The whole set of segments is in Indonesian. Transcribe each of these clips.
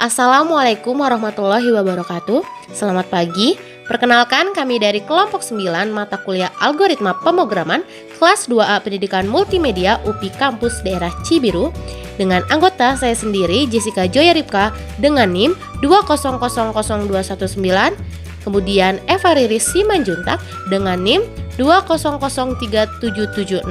Assalamualaikum warahmatullahi wabarakatuh. Selamat pagi. Perkenalkan, kami dari kelompok 9 mata kuliah Algoritma Pemrograman kelas 2A Pendidikan Multimedia UPI Kampus Daerah Cibiru dengan anggota saya sendiri Jessica Joya Ripka dengan NIM 2000219, kemudian Eva Riris Simanjuntak dengan NIM 2003776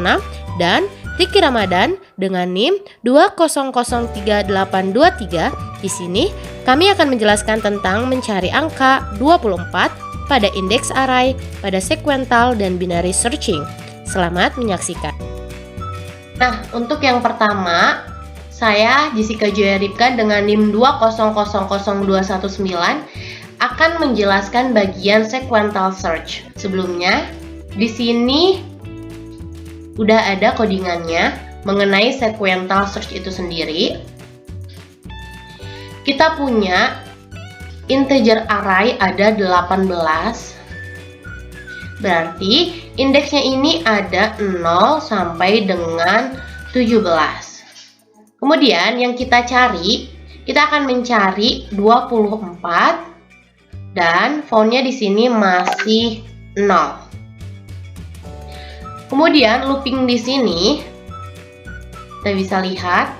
dan Riki Ramadan dengan NIM 2003823. Di sini kami akan menjelaskan tentang mencari angka 24 pada indeks array, pada sequential dan binary searching. Selamat menyaksikan. Nah, untuk yang pertama, saya Jessica Joya Ripka dengan NIM 2000219 akan menjelaskan bagian sequential search. Sebelumnya, di sini udah ada codingannya mengenai sequential search itu sendiri. Kita punya integer array ada 18. Berarti indeksnya ini ada 0 sampai dengan 17. Kemudian yang kita cari, kita akan mencari 24 dan foundnya di sini masih 0. Kemudian looping di sini kita bisa lihat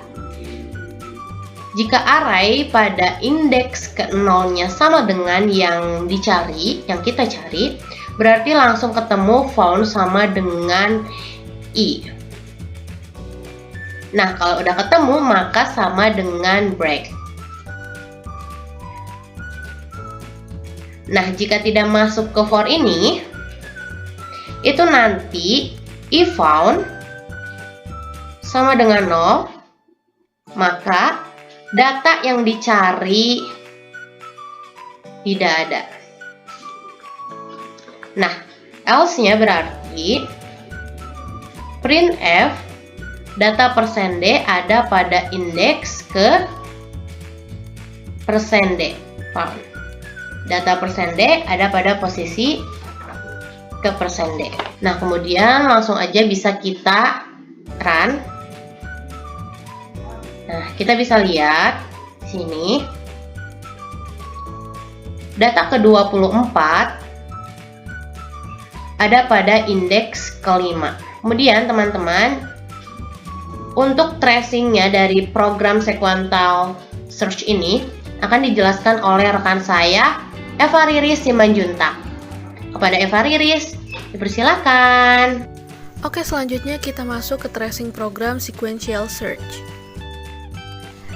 jika array pada indeks ke-0-nya sama dengan yang dicari, yang kita cari, berarti langsung ketemu found sama dengan i. Nah, kalau udah ketemu maka sama dengan break. Nah, jika tidak masuk ke for ini, itu nanti if found sama dengan 0, maka data yang dicari tidak ada. Nah, else-nya berarti printf data %d ada pada indeks ke %d found. Data %d ada pada posisi ke %d. Nah, kemudian langsung aja bisa kita run. Nah, kita bisa lihat sini data ke-24 ada pada indeks ke-5. Kemudian teman-teman, untuk tracingnya dari program sequential search ini akan dijelaskan oleh rekan saya Eva Riris Simanjuntak. Kepada Eva Riris, dipersilakan. Oke, selanjutnya kita masuk ke tracing program sequential search.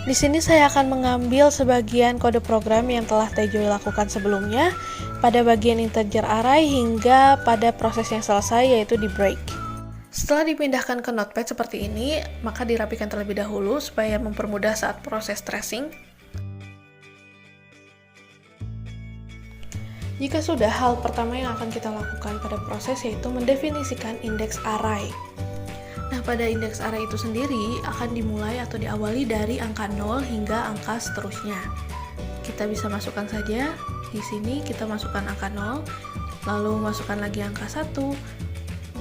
Di sini saya akan mengambil sebagian kode program yang telah Tejoy lakukan sebelumnya pada bagian integer array hingga pada proses yang selesai, yaitu di break. Setelah dipindahkan ke notepad seperti ini, maka dirapikan terlebih dahulu supaya mempermudah saat proses tracing. Jika sudah, hal pertama yang akan kita lakukan pada proses yaitu mendefinisikan indeks array. Nah, pada indeks array itu sendiri akan dimulai atau diawali dari angka 0 hingga angka seterusnya. Kita bisa masukkan saja, di sini kita masukkan angka 0, lalu masukkan lagi angka 1,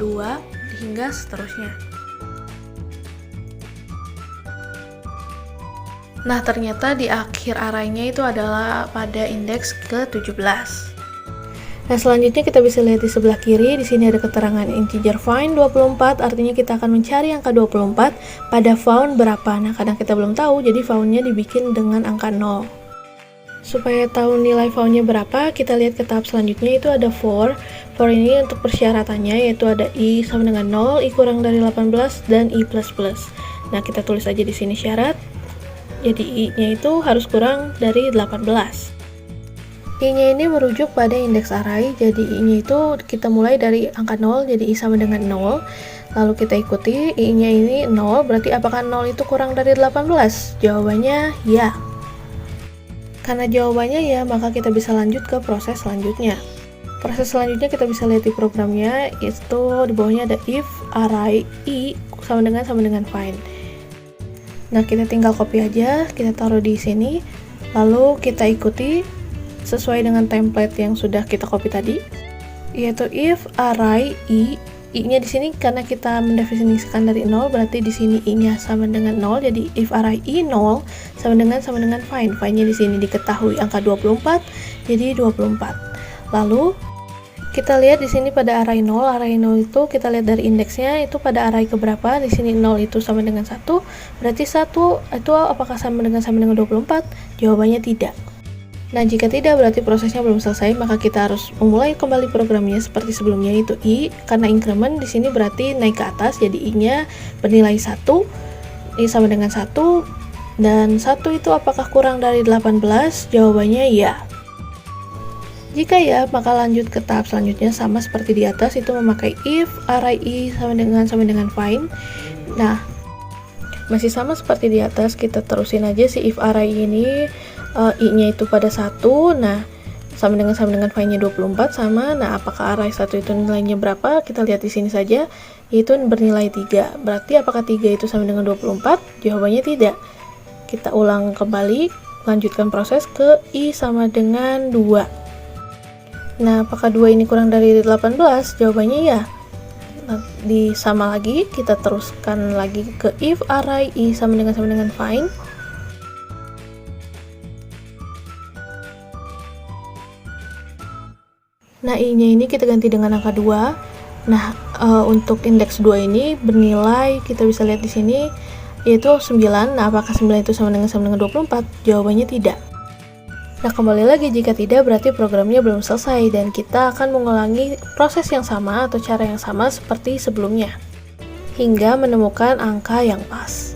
2, hingga seterusnya. Nah, ternyata di akhir array-nya itu adalah pada indeks ke-17. Nah, selanjutnya kita bisa lihat di sebelah kiri, di sini ada keterangan integer find 24, artinya kita akan mencari angka 24 pada found berapa. Nah, kadang kita belum tahu, jadi foundnya dibikin dengan angka 0. Supaya tahu nilai foundnya berapa, kita lihat ke tahap selanjutnya, itu ada for. For ini untuk persyaratannya, yaitu ada i sama dengan 0, i kurang dari 18, dan i++. Nah, kita tulis aja di sini syarat, jadi i-nya itu harus kurang dari 18. I-nya ini merujuk pada indeks array, jadi I-nya itu kita mulai dari angka 0, jadi I sama dengan 0. Lalu kita ikuti, I-nya ini 0, berarti apakah 0 itu kurang dari 18? Jawabannya ya. Karena jawabannya ya, maka kita bisa lanjut ke proses selanjutnya. Proses selanjutnya kita bisa lihat di programnya, itu di bawahnya ada if array I sama dengan find. Nah, kita tinggal copy aja, kita taruh di sini, lalu kita ikuti sesuai dengan template yang sudah kita copy tadi, yaitu if array i I-nya di sini karena kita mendefinisikan dari 0, berarti di sini I-nya sama dengan 0. Jadi if array I 0 sama dengan find. Find-nya di sini diketahui angka 24, jadi 24. Lalu kita lihat di sini pada array 0. Array 0 itu kita lihat dari indeksnya itu pada array keberapa. Di sini 0 itu sama dengan 1. Berarti 1 itu apakah sama dengan 24? Jawabannya tidak. Nah, jika tidak berarti prosesnya belum selesai, maka kita harus memulai kembali programnya seperti sebelumnya, yaitu I, karena increment di sini berarti naik ke atas, jadi I-nya bernilai 1, I sama dengan 1, dan 1 itu apakah kurang dari 18? Jawabannya ya. Jika ya, maka lanjut ke tahap selanjutnya sama seperti di atas, itu memakai if array I sama dengan find. Nah, masih sama seperti di atas, kita terusin aja si if array ini. I-nya itu pada 1, nah sama dengan find-nya 24 sama. Nah, apakah array 1 itu nilainya berapa? Kita lihat di sini saja, itu bernilai 3. Berarti apakah 3 itu sama dengan 24? Jawabannya tidak. Kita ulang kembali, lanjutkan proses ke I sama dengan 2. Nah, apakah 2 ini kurang dari 18? Jawabannya ya. Nah, sama lagi, kita teruskan lagi ke if array I sama dengan find. Nah, I-nya ini kita ganti dengan angka 2. Nah, untuk indeks 2 ini bernilai, kita bisa lihat di sini, yaitu 9. Nah, apakah 9 itu sama dengan 24? Jawabannya tidak. Nah, kembali lagi, jika tidak berarti programnya belum selesai, dan kita akan mengulangi proses yang sama atau cara yang sama seperti sebelumnya, hingga menemukan angka yang pas.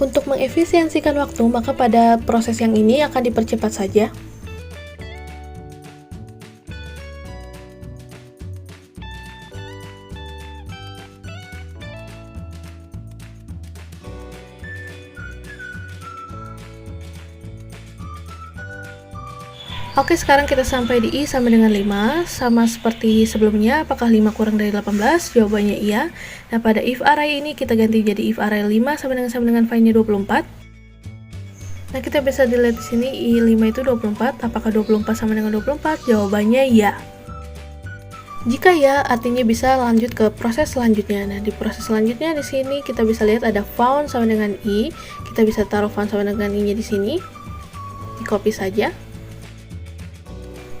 Untuk mengefisiensikan waktu, maka pada proses yang ini akan dipercepat saja. Oke, sekarang kita sampai di I sama dengan 5, sama seperti sebelumnya. Apakah 5 kurang dari 18? Jawabannya iya. Nah, pada if array ini kita ganti jadi if array 5 sama dengan find-nya 24. Nah, kita bisa dilihat di sini I5 itu 24. Apakah 24 sama dengan 24? Jawabannya ya. Jika ya, artinya bisa lanjut ke proses selanjutnya. Nah, di proses selanjutnya di sini kita bisa lihat ada found sama dengan I. Kita bisa taruh found sama dengan I-nya di sini. Di copy saja.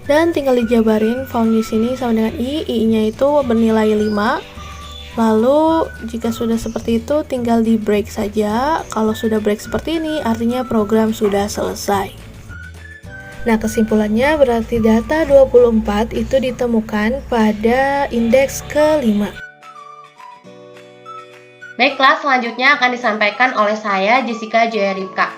Dan tinggal dijabarin found di sini sama dengan I-nya itu bernilai 5. Lalu jika sudah seperti itu tinggal di break saja. Kalau sudah break seperti ini artinya program sudah selesai. Nah, kesimpulannya berarti data 24 itu ditemukan pada indeks ke-5. Baiklah, selanjutnya akan disampaikan oleh saya, Jessica Joyaripka,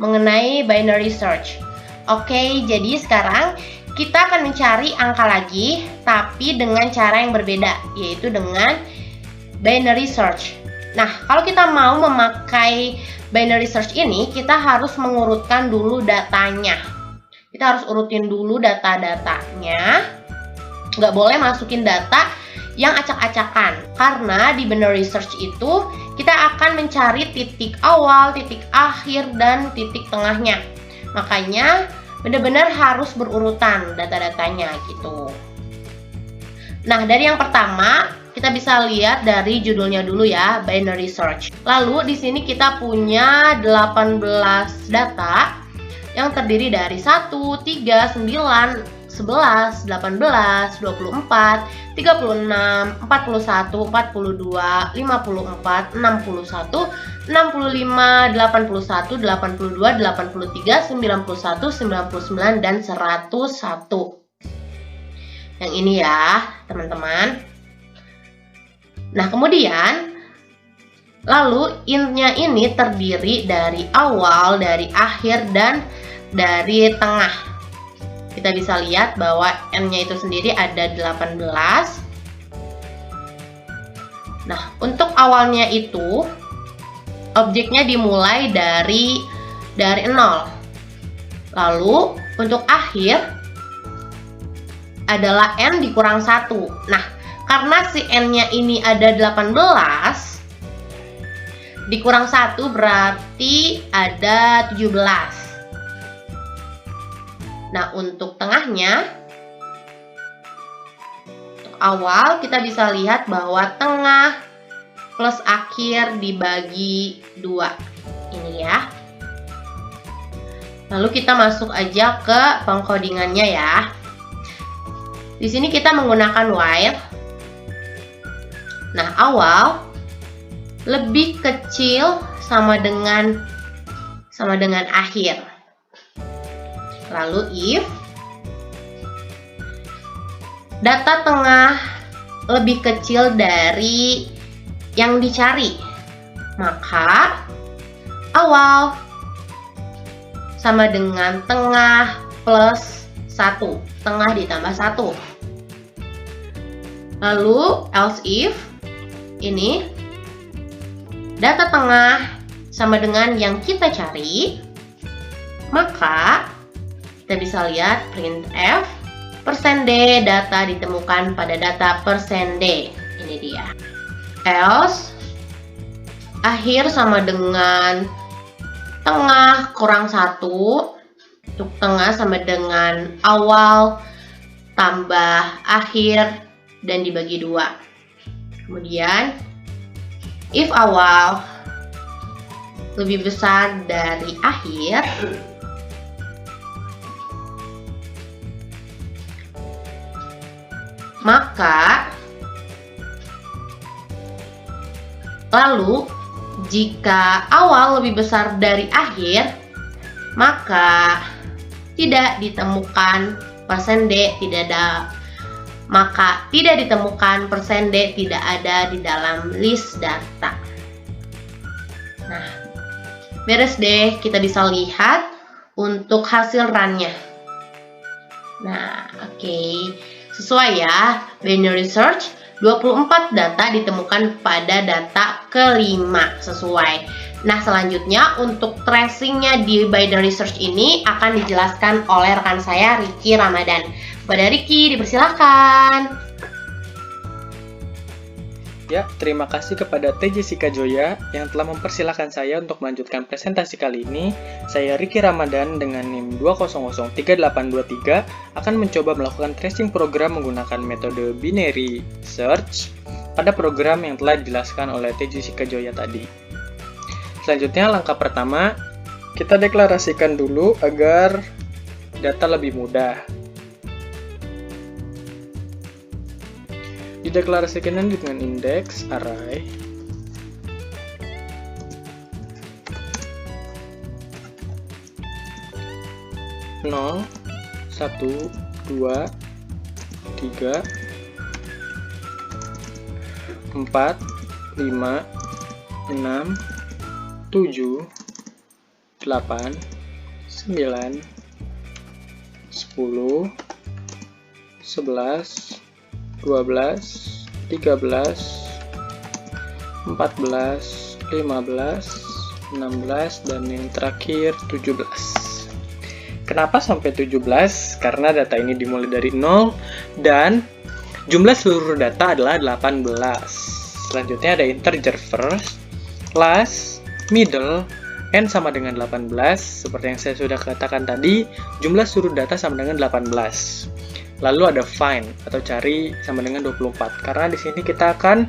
mengenai binary search. Oke, jadi sekarang kita akan mencari angka lagi, tapi dengan cara yang berbeda, yaitu dengan binary search. Nah, kalau kita mau memakai binary search ini, kita harus mengurutkan dulu datanya. Kita harus urutin dulu data-datanya. Nggak boleh masukin data yang acak-acakan, karena di binary search itu kita akan mencari titik awal, titik akhir, dan titik tengahnya. Makanya benar-benar harus berurutan data-datanya gitu. Nah, dari yang pertama kita bisa lihat dari judulnya dulu ya, binary search. Lalu di sini kita punya 18 data yang terdiri dari 1, 3, 9, 11, 18, 24, 36, 41, 42, 54, 61, 65, 81, 82, 83, 91, 99, dan 101. Yang ini ya, teman-teman. Nah, kemudian lalu int-nya ini terdiri dari awal, dari akhir, dan dari tengah. Kita bisa lihat bahwa n-nya itu sendiri ada 18. Nah, untuk awalnya itu objeknya dimulai dari 0. Lalu untuk akhir adalah n dikurang 1. Nah, karena si n-nya ini ada 18, dikurang 1 berarti ada 17. Nah, untuk tengahnya, untuk untuk awal kita bisa lihat bahwa tengah plus akhir dibagi 2. Ini ya. Lalu kita masuk aja ke pengkodingannya ya. Di sini kita menggunakan while. Nah, awal lebih kecil sama dengan akhir. Lalu if data tengah lebih kecil dari yang dicari, maka awal sama dengan tengah plus 1, tengah ditambah 1. Lalu else if ini data tengah sama dengan yang kita cari, maka kita bisa lihat printf %d data ditemukan pada data %d. Ini dia. Else akhir sama dengan tengah kurang 1. Untuk tengah sama dengan awal tambah akhir dan dibagi 2. Kemudian if awal lebih besar dari akhir, maka lalu jika awal lebih besar dari akhir, maka tidak ditemukan %d, tidak ditemukan %d tidak ada di dalam list data. Nah, beres deh, kita bisa lihat untuk hasil run-nya. Nah, oke. Sesuai ya, binary search 24 data ditemukan pada data kelima, sesuai. Nah, selanjutnya untuk tracingnya di binary search ini akan dijelaskan oleh rekan saya, Ricky Ramadan. Kepada Ricky, dipersilahkan. Ya, terima kasih kepada Teh Jessica Joya yang telah mempersilahkan saya untuk melanjutkan presentasi kali ini. Saya Ricky Ramadan dengan NIM 2003823 akan mencoba melakukan tracing program menggunakan metode binary search pada program yang telah dijelaskan oleh Teh Jessica Joya tadi. Selanjutnya, langkah pertama, kita deklarasikan dulu agar data lebih mudah. Dideklarasikan dengan index array (0, 1, 2, 3, 4, 5, 6, 7, 8, 9, 10, 11, 12, 13, 14, 15, 16, dan yang terakhir 17. Kenapa sampai 17? Karena data ini dimulai dari 0 dan jumlah seluruh data adalah 18. Selanjutnya ada integer first, last, middle, n sama dengan 18. Seperti yang saya sudah katakan tadi, jumlah seluruh data sama dengan 18. Lalu ada find atau cari sama dengan 24. Karena di sini kita akan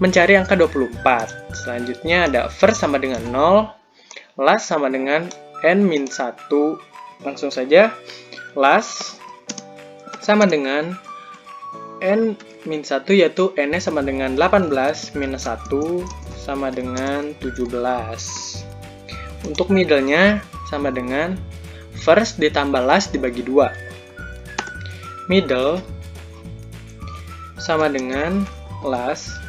mencari angka 24. Selanjutnya ada first sama dengan 0, last sama dengan n-1. Langsung saja, last sama dengan n-1, yaitu n-nya sama dengan 18 minus 1 sama dengan 17. Untuk middle-nya sama dengan first ditambah last dibagi 2. Middle sama dengan last,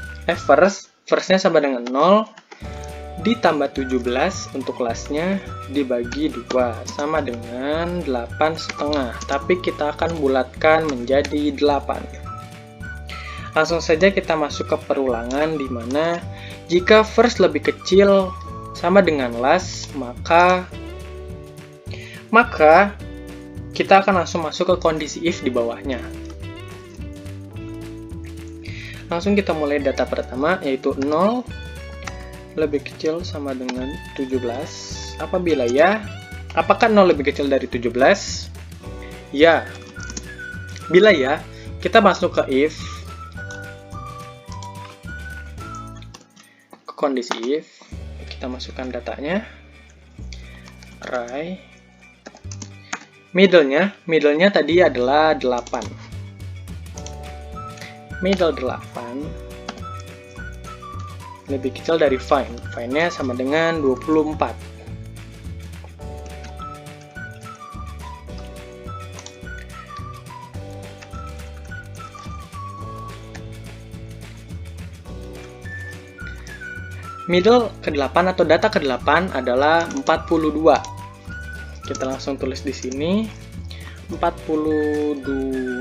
first-nya sama dengan 0, ditambah 17 untuk last-nya dibagi 2, sama dengan 8,5. Tapi kita akan bulatkan menjadi 8. Langsung saja kita masuk ke perulangan, di mana jika first lebih kecil sama dengan last, maka kita akan langsung masuk ke kondisi if di bawahnya. Langsung kita mulai data pertama, yaitu 0 lebih kecil sama dengan 17. Apabila ya, apakah 0 lebih kecil dari 17? Ya. Bila ya, kita masuk ke if, ke kondisi if, kita masukkan datanya, array, middle-nya tadi adalah 8. Middle 8 lebih kecil dari find. Find-nya sama dengan 24. Middle ke-8 atau data ke-8 adalah 42. Kita langsung tulis di sini 42.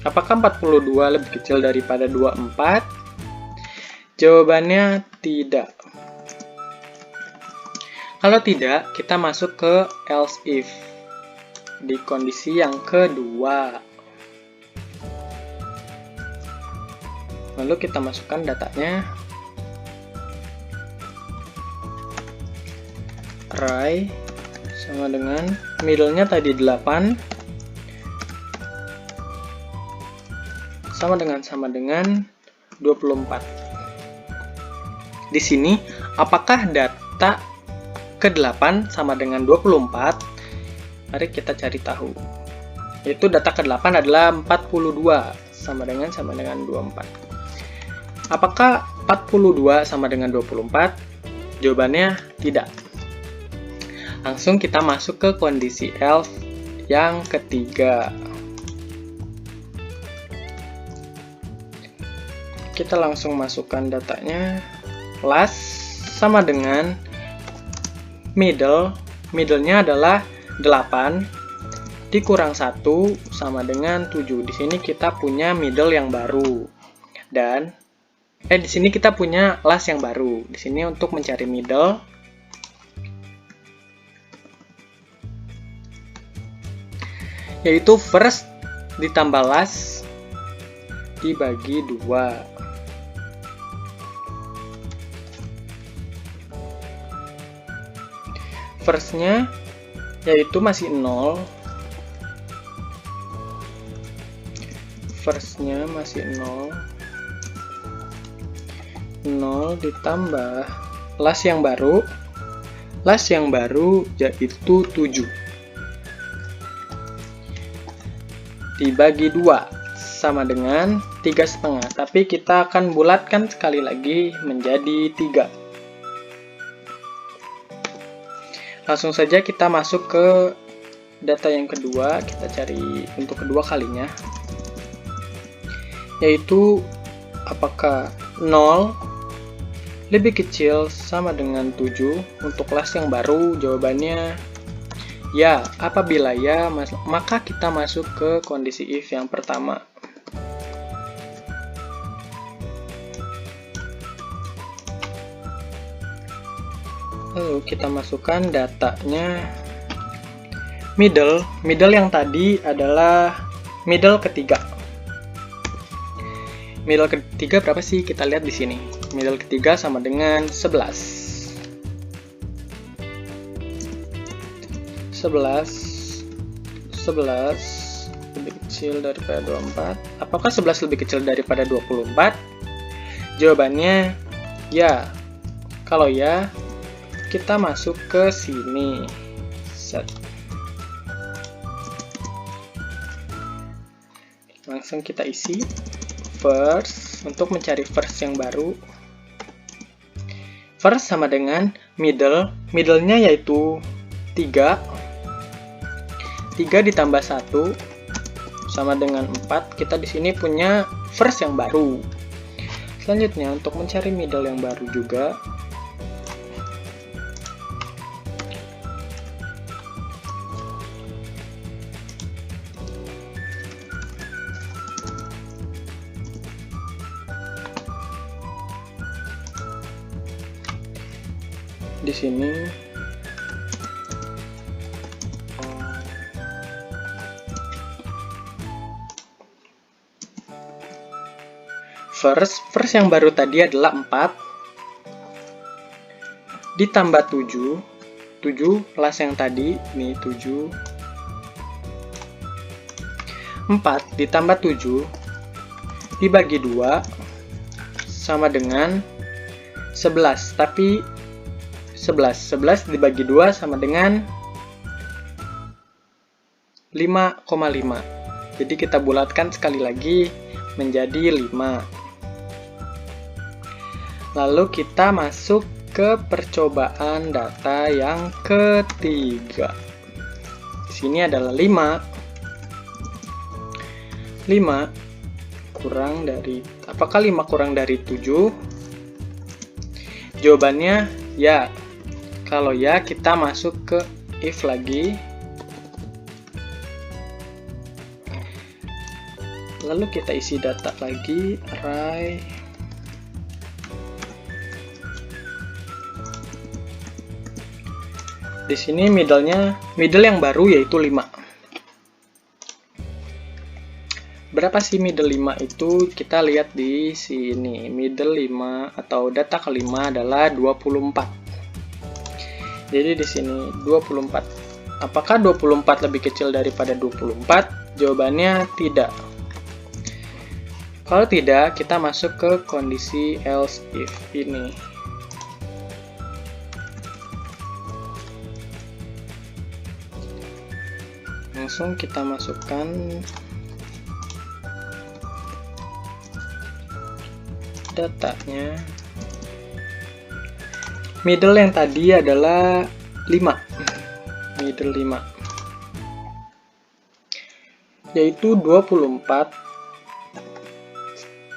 Apakah 42 lebih kecil daripada 24? Jawabannya tidak. Kalau tidak, kita masuk ke else if di kondisi yang kedua. Lalu kita masukkan datanya, array sama dengan middle-nya tadi 8 sama dengan 24. Di sini apakah data ke-8 sama dengan 24? Mari kita cari tahu. Yaitu data ke-8 adalah 42 sama dengan 24. Apakah 42 sama dengan 24? Jawabannya tidak. Langsung kita masuk ke kondisi else yang ketiga. Kita langsung masukkan datanya, last sama dengan middle-nya adalah 8 dikurang 1 sama dengan 7. Di sini kita punya middle yang baru. Dan di sini kita punya last yang baru. Di sini untuk mencari middle, yaitu first ditambah last dibagi 2. First-nya yaitu masih 0. First-nya masih 0. 0 ditambah last yang baru. Last yang baru yaitu 7. Dibagi 2 sama dengan 3,5. Tapi kita akan bulatkan sekali lagi menjadi 3. Langsung saja kita masuk ke data yang kedua. Kita cari untuk kedua kalinya, yaitu apakah 0 lebih kecil sama dengan 7 untuk kelas yang baru. Jawabannya ya. Apabila ya, maka kita masuk ke kondisi if yang pertama. Lalu kita masukkan datanya, middle yang tadi adalah middle ketiga. Middle ketiga berapa sih? Kita lihat di sini. Middle ketiga sama dengan 11 lebih kecil daripada 24. Apakah 11 lebih kecil daripada 24? Jawabannya ya. Kalau ya, kita masuk ke sini. Set. Langsung kita isi first untuk mencari first yang baru. First sama dengan middle-nya yaitu 3 ditambah 1 sama dengan 4. Kita di sini punya first yang baru. Selanjutnya untuk mencari middle yang baru juga, di sini first yang baru tadi adalah 4 ditambah 7 last yang tadi ini 7, 4 ditambah 7 dibagi 2 sama dengan 11, tapi 11 dibagi 2 sama dengan 5,5. Jadi kita bulatkan sekali lagi menjadi 5. Lalu kita masuk ke percobaan data yang ketiga. Di sini adalah 5 kurang dari, apakah 5 kurang dari 7? Jawabannya ya. Kalau ya, kita masuk ke if lagi. Lalu kita isi data lagi, array. Di sini middle yang baru yaitu 5. Berapa sih middle 5 itu? Kita lihat di sini. Middle 5 atau data kelima adalah 24. Jadi di sini 24. Apakah 24 lebih kecil daripada 24? Jawabannya tidak. Kalau tidak, kita masuk ke kondisi else if ini. Langsung kita masukkan datanya. Middle yang tadi adalah 5. Middle 5. Yaitu 24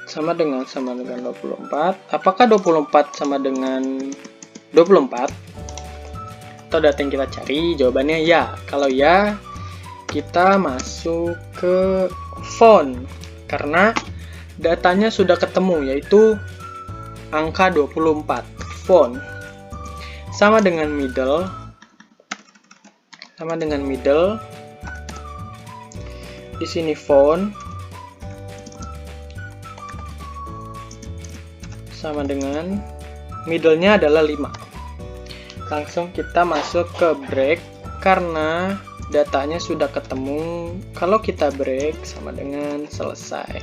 sama dengan 24. Apakah 24 sama dengan 24? Atau data yang kita cari? Jawabannya ya. Kalau ya, kita masuk ke font. Karena datanya sudah ketemu, yaitu angka 24. Font sama dengan middle. Di sini font sama dengan middle-nya adalah 5. Langsung kita masuk ke break karena datanya sudah ketemu. Kalau kita break sama dengan selesai.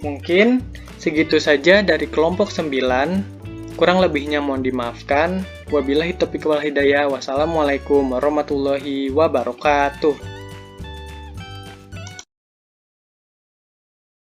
Mungkin segitu saja dari kelompok 9. Kurang lebihnya mohon dimaafkan. Wabillahi taufiq wal hidayah. Wassalamualaikum warahmatullahi wabarakatuh.